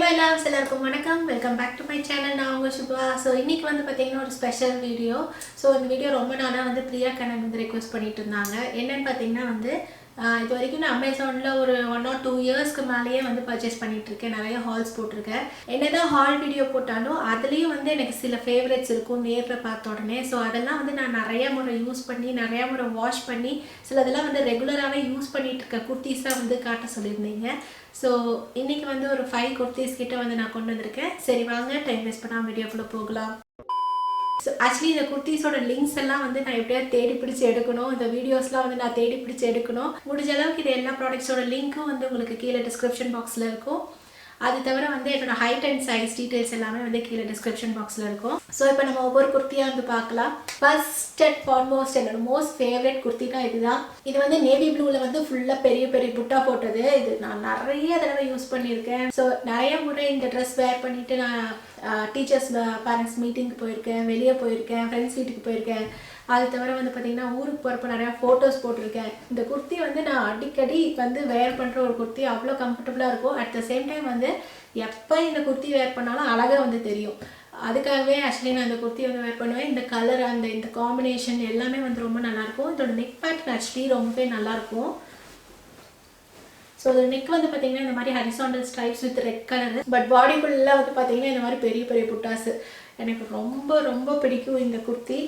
Hello, welcome back to my channel. நான் உங்க Subha. So இன்னைக்கு வந்து பாத்தீங்கன்னா ஒரு ஸ்பெஷல் வீடியோ. So இந்த வீடியோ ரொம்ப நாளா வந்து பிரியா கண்ணன் வந்து ரிக்வெஸ்ட் பண்ணிட்டு இருந்தாங்க. என்னன்னு பாத்தீங்கன்னா வந்து இது வரைக்கும் நான் அமேசான்ல ஒரு 1 or 2 இயர்ஸ்க்கு மேலயே வந்து பர்ச்சேஸ் பண்ணிட்டு இருக்கேன். நிறைய ஹால்ஸ் போட்டுருக்கேன். என்னதான் ஹால் வீடியோ போட்டாலும் அதுலயும் வந்து எனக்கு சில ஃபேவரட்ஸ் இருக்கும் நேர்ல பார்த்த உடனே. ஸோ அதெல்லாம் வந்து நான் நிறைய முறை யூஸ் பண்ணி நிறைய முறை வாஷ் பண்ணி சிலதெல்லாம் வந்து ரெகுலராகவே யூஸ் பண்ணிட்டு இருக்க குர்த்திஸாக வந்து காட்ட சொல்லியிருந்தீங்க. ஸோ இன்னைக்கு வந்து ஒரு 5 குர்த்திஸ் கிட்ட வந்து நான் கொண்டு வந்திருக்கேன். சரி வாங்க டைம் வேஸ்ட் பண்ணாமல் வீடியோக்குள்ளே போகலாம். ஸோ ஆக்சுவலி இந்த குர்த்திஸோட லிங்க்ஸ் எல்லாம் வந்து நான் எப்படியாவது தேடி பிடிச்சி எடுக்கணும். இந்த வீடியோஸ்லாம் வந்து நான் தேடி பிடிச்சி எடுக்கணும். முடிஞ்ச அளவுக்கு இது எல்லா ப்ராடக்ட்ஸோட லிங்க்கும் வந்து உங்களுக்கு கீழே டிஸ்கிரிப்ஷன் பாக்ஸில் இருக்கும். அது தவிர வந்து என்னோட ஹைட் அண்ட் சைஸ் டீட்டெயில்ஸ் எல்லாமே வந்து கீழே டிஸ்கிரிப்ஷன் பாக்ஸில் இருக்கும். ஸோ இப்போ நம்ம ஒவ்வொரு குர்த்தியாக வந்து பார்க்கலாம். ஃபர்ஸ்ட் அண்ட் ஃபார்மோஸ்ட் என்னோட மோஸ்ட் ஃபேவரட் குர்த்தினா இதுதான். இது வந்து நேவி ப்ளூவில் வந்து ஃபுல்லாக பெரிய பெரிய புட்டா போட்டது. இது நான் நிறைய தடவை யூஸ் பண்ணியிருக்கேன். ஸோ நிறைய முறை இந்த ட்ரெஸ் வேர் பண்ணிவிட்டு நான் டீச்சர்ஸ் பேரண்ட்ஸ் மீட்டிங்க்கு போயிருக்கேன், வெளியே போயிருக்கேன், ஃப்ரெண்ட்ஸ் வீட்டுக்கு போயிருக்கேன். அது தவிர வந்து பார்த்திங்கன்னா ஊருக்கு போகிறப்ப நிறையா ஃபோட்டோஸ் போட்டிருக்கேன். இந்த குர்த்தி வந்து நான் அடிக்கடி வந்து வேர் பண்ணுற ஒரு குர்த்தி. அவ்வளோ கம்ஃபர்டபுளாக இருக்கும். அட் த சேம் டைம் வந்து எப்போ இந்த குர்த்தி வேர் பண்ணாலும் அழகாக வந்து தெரியும். அதுக்காகவே ஆக்சுவலி நான் இந்த குர்த்தி வந்து வேர் பண்ணுவேன். இந்த கலர் இந்த காம்பினேஷன் எல்லாமே வந்து ரொம்ப நல்லாயிருக்கும். இதோட நெக் பேட்டர்ன் ஆக்சுவலி ரொம்பவே நல்லாயிருக்கும். ஸோ இந்த நெக் வந்து பார்த்தீங்கன்னா இந்த மாதிரி horizontal stripes with red colour. But பாடி ஃபுல்லாக வந்து பார்த்தீங்கன்னா இந்த மாதிரி பெரிய பெரிய புட்டாஸு. எனக்கு ரொம்ப ரொம்ப பிடிக்கும் இந்த குர்த்தி.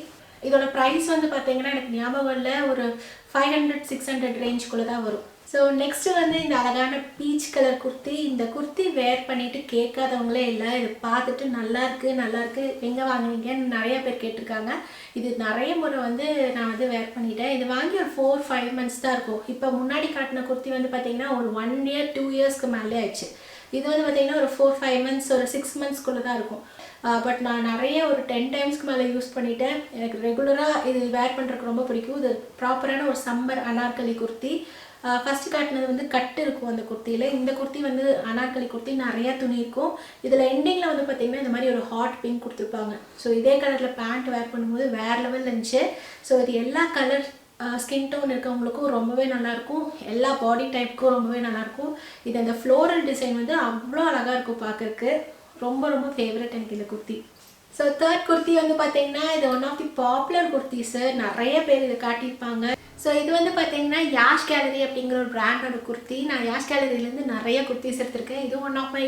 இதோட ப்ரைஸ் வந்து பார்த்தீங்கன்னா எனக்கு ஞாபகம் இல்லை, ஒரு 500-600 ரேஞ்சுக்குள்ளே தான் வரும். ஸோ நெக்ஸ்ட்டு வந்து இந்த அழகான பீச் கலர் குர்த்தி. இந்த குர்த்தி வேர் பண்ணிவிட்டு கேட்காதவங்களே இல்லை. இது பார்த்துட்டு நல்லாயிருக்கு எங்கே வாங்குவீங்கன்னு நிறைய பேர் கேட்டிருக்காங்க. இது நிறைய முறை வந்து நான் வந்து வேர் பண்ணிட்டேன். இது வாங்கி ஒரு 4-5 மந்த்ஸ் தான் இருக்கும். இப்போ முன்னாடி காட்டின குர்த்தி வந்து பார்த்திங்கன்னா ஒரு 1 year 2 yearsக்கு மேலே ஆயிடுச்சு. இது வந்து பார்த்திங்கன்னா ஒரு 4-5 months ஒரு 6 monthsக்குள்ளே தான் இருக்கும். பட் நான் நிறைய ஒரு 10 டைம்ஸ்க்கு மேலே யூஸ் பண்ணிட்டேன். எனக்கு ரெகுலராக இது வேர் பண்ணுறதுக்கு ரொம்ப பிடிக்கும். இது ப்ராப்பரான ஒரு சம்மர் அனார்கலி குர்த்தி. ஃபஸ்ட்டு காட்டினது வந்து கட்டு இருக்கும் அந்த குர்த்தியில். இந்த குர்த்தி வந்து அனார்கலி குர்த்தி, நிறையா துணி இருக்கும். இதில் எண்டிங்கில் வந்து பார்த்திங்கன்னா இந்த மாதிரி ஒரு ஹாட் பிங்க் கொடுத்துருப்பாங்க. ஸோ இதே கலரில் பேண்ட் வேர் பண்ணும்போது வேறு லெவலில் இருந்துச்சு. ஸோ இது எல்லா கலர் ஸ்கின் டோன் இருக்கவங்களுக்கும் ரொம்பவே நல்லாயிருக்கும். எல்லா பாடி டைப்புக்கும் ரொம்பவே நல்லாயிருக்கும். இது அந்த ஃப்ளோரல் டிசைன் வந்து அவ்வளோ அழகாக இருக்கும் பார்க்குறக்கு. ரொம்ப ரொம்ப ஃபேவரட் எனக்கு இந்த குர்த்தி. ஸோ தேர்ட் குர்த்தி வந்து பார்த்தீங்கன்னா இது one of the popular kurtis. நிறைய பேர் இதை காட்டியிருப்பாங்க. ஸோ இது வந்து பார்த்தீங்கன்னா யாஷ் கேலரி அப்படிங்கிற ஒரு பிராண்டோட குர்த்தி. நான் யாஷ் கேலரியிலேருந்து நிறைய குர்த்திஸ் எடுத்திருக்கேன். இது one of my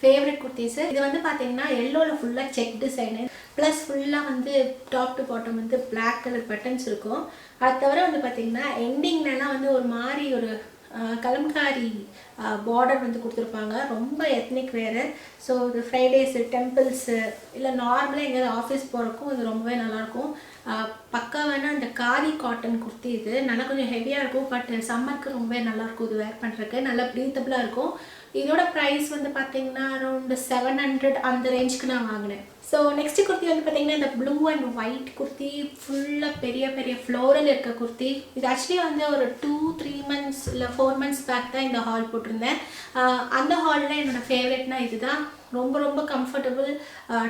favourite kurtis. இது வந்து பார்த்தீங்கன்னா எல்லோவில் ஃபுல்லாக செக் டிசைனு ப்ளஸ் ஃபுல்லாக வந்து டாப் டு பாட்டம் வந்து பிளாக் கலர் பட்டன்ஸ் இருக்கும். அது தவிர வந்து பார்த்திங்கன்னா எண்டிங்லலாம் வந்து ஒரு மாதிரி ஒரு கலம்காரி பார்டர் வந்து கொடுத்துருப்பாங்க. ரொம்ப எத்னிக் வேறு. ஸோ இது ஃப்ரைடேஸு, டெம்பிள்ஸு இல்லை நார்மலாக எங்கேயாவது ஆஃபீஸ் போகிறக்கும் இது ரொம்பவே நல்லாயிருக்கும். பக்காவான அந்த காதி காட்டன் குர்த்தி. இது நல்லா கொஞ்சம் ஹெவியாக இருக்கும். பட் சம்மருக்கு ரொம்பவே நல்லாயிருக்கும் இது வேர் பண்ணுறதுக்கு. நல்லா ப்ரீத்தபிளாக இருக்கும். இதோட ப்ரைஸ் வந்து பார்த்திங்கன்னா அரௌண்ட் 700 அந்த ரேஞ்சுக்கு நான் வாங்கினேன். ஸோ நெக்ஸ்ட் குர்த்தி வந்து பார்த்திங்கன்னா இந்த ப்ளூ அண்ட் ஒயிட் குர்த்தி. ஃபுல்லாக பெரிய பெரிய ஃப்ளோரல் இருக்க குர்த்தி. இது ஆக்சுவலி வந்து ஒரு 2-3 months இல்லை 4 months பேக் தான் இந்த ஹால் போட்டிருந்தேன். அந்த ஹாலில் என்னோடய ஃபேவரெட்னா இதுதான். ரொம்ப ரொம்ப கம்ஃபர்டபுள்,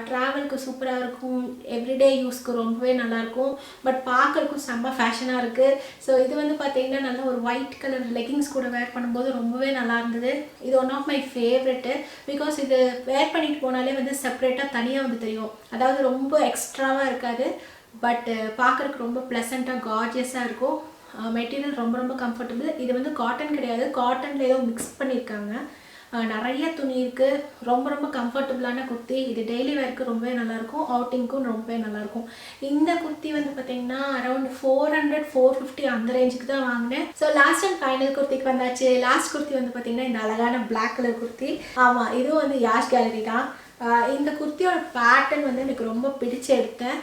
ட்ராவலுக்கு சூப்பராக இருக்கும், எவ்ரிடே யூஸ்க்கு ரொம்பவே நல்லாயிருக்கும். பட் பார்க்குறக்கும் செம்ம ஃபேஷனாக இருக்குது. ஸோ இது வந்து பார்த்திங்கன்னா நல்ல ஒரு ஒயிட் கலர் லெகிங்ஸ் கூட வேர் பண்ணும்போது ரொம்பவே நல்லா இருந்தது. இது one of my favourite. Because இது வேர் பண்ணிட்டு போனாலே வந்து செப்ரேட்டாக தனியாக வந்து தெரியும். அதாவது ரொம்ப எக்ஸ்ட்ராவாக இருக்காது. பட் பார்க்குறக்கு ரொம்ப ப்ளசண்ட்டாக கார்ஜியஸாக இருக்கும். மெட்டீரியல் ரொம்ப ரொம்ப கம்ஃபர்டபுள். இது வந்து காட்டன் கிடையாது, காட்டனில் ஏதோ மிக்ஸ் பண்ணியிருக்காங்க. நிறைய துணி இருக்குது. ரொம்ப ரொம்ப கம்ஃபர்டபுளான குர்த்தி. இது டெய்லி வேருக்கு ரொம்பவே நல்லாயிருக்கும், அவுட்டிங்க்கும் ரொம்பவே நல்லாயிருக்கும். இந்த குர்த்தி வந்து பார்த்திங்கன்னா அரௌண்ட் 400-450 அந்த ரேஞ்சுக்கு தான் வாங்கினேன். ஸோ லாஸ்ட் அண்ட் ஃபைனல் குர்த்திக்கு வந்தாச்சு. லாஸ்ட் குர்த்தி வந்து பார்த்திங்கன்னா இந்த அழகான பிளாக் கலர் குர்த்தி. ஆமாம், இதுவும் வந்து யாஷ் கேலரி தான். இந்த குர்த்தியோட பேட்டர்ன் வந்து எனக்கு ரொம்ப பிடிச்சி எடுத்தேன்.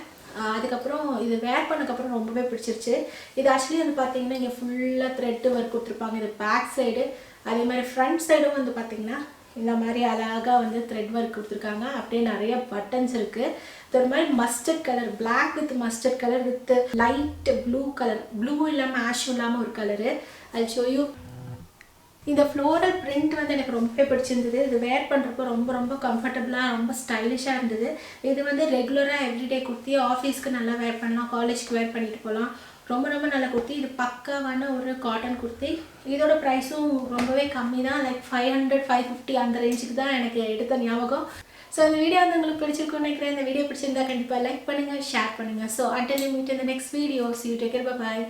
அதுக்கப்புறம் இது வேர் பண்ணக்கப்புறம் ரொம்பவே பிடிச்சிருச்சு. இது ஆக்சுவலி வந்து பார்த்திங்கன்னா இங்கே ஃபுல்லாக த்ரெட்டு ஒர்க் கொடுத்துருப்பாங்க. இது பேக் சைடு. அதே மாதிரி ஃப்ரண்ட் சைடும் வந்து பார்த்திங்கன்னா இந்த மாதிரி அழகாக வந்து த்ரெட் ஒர்க் கொடுத்துருக்காங்க. அப்படியே நிறைய பட்டன்ஸ் இருக்குது. இது ஒரு மாதிரி mustard colour, black with mustard colour with light blue colour. Blue இல்லாமல் ஆஷும் இல்லாமல் ஒரு கலரு. அது ஷோயூ. இந்த ஃப்ளோரல் பிரிண்ட் வந்து எனக்கு ரொம்பவே பிடிச்சிருந்தது. இது வேர் பண்ணுறப்போ ரொம்ப ரொம்ப கம்ஃபர்டபுளாக ரொம்ப ஸ்டைலிஷாக இருந்தது. இது வந்து ரெகுலராக எவ்ரிடே குர்த்தி, ஆஃபீஸ்க்கு நல்லா வேர் பண்ணலாம், காலேஜ்க்கு வேர் பண்ணிட்டு போகலாம். ரொம்ப ரொம்ப நல்ல குர்த்தி. இது பக்காவான ஒரு காட்டன் குர்த்தி. இதோட ப்ரைஸும் ரொம்பவே கம்மி தான். லைக் 500 550 அந்த ரேஞ்சுக்கு தான் எனக்கு எடுத்த ஞாபகம். ஸோ இந்த வீடியோ வந்து உங்களுக்கு பிடிச்சிருக்குன்னு நினைக்கிறேன். இந்த வீடியோ பிடிச்சிருந்தா கண்டிப்பாக லைக் பண்ணுங்கள், ஷேர் பண்ணுங்கள். So until we meet in the next video, see you, take care, bye bye.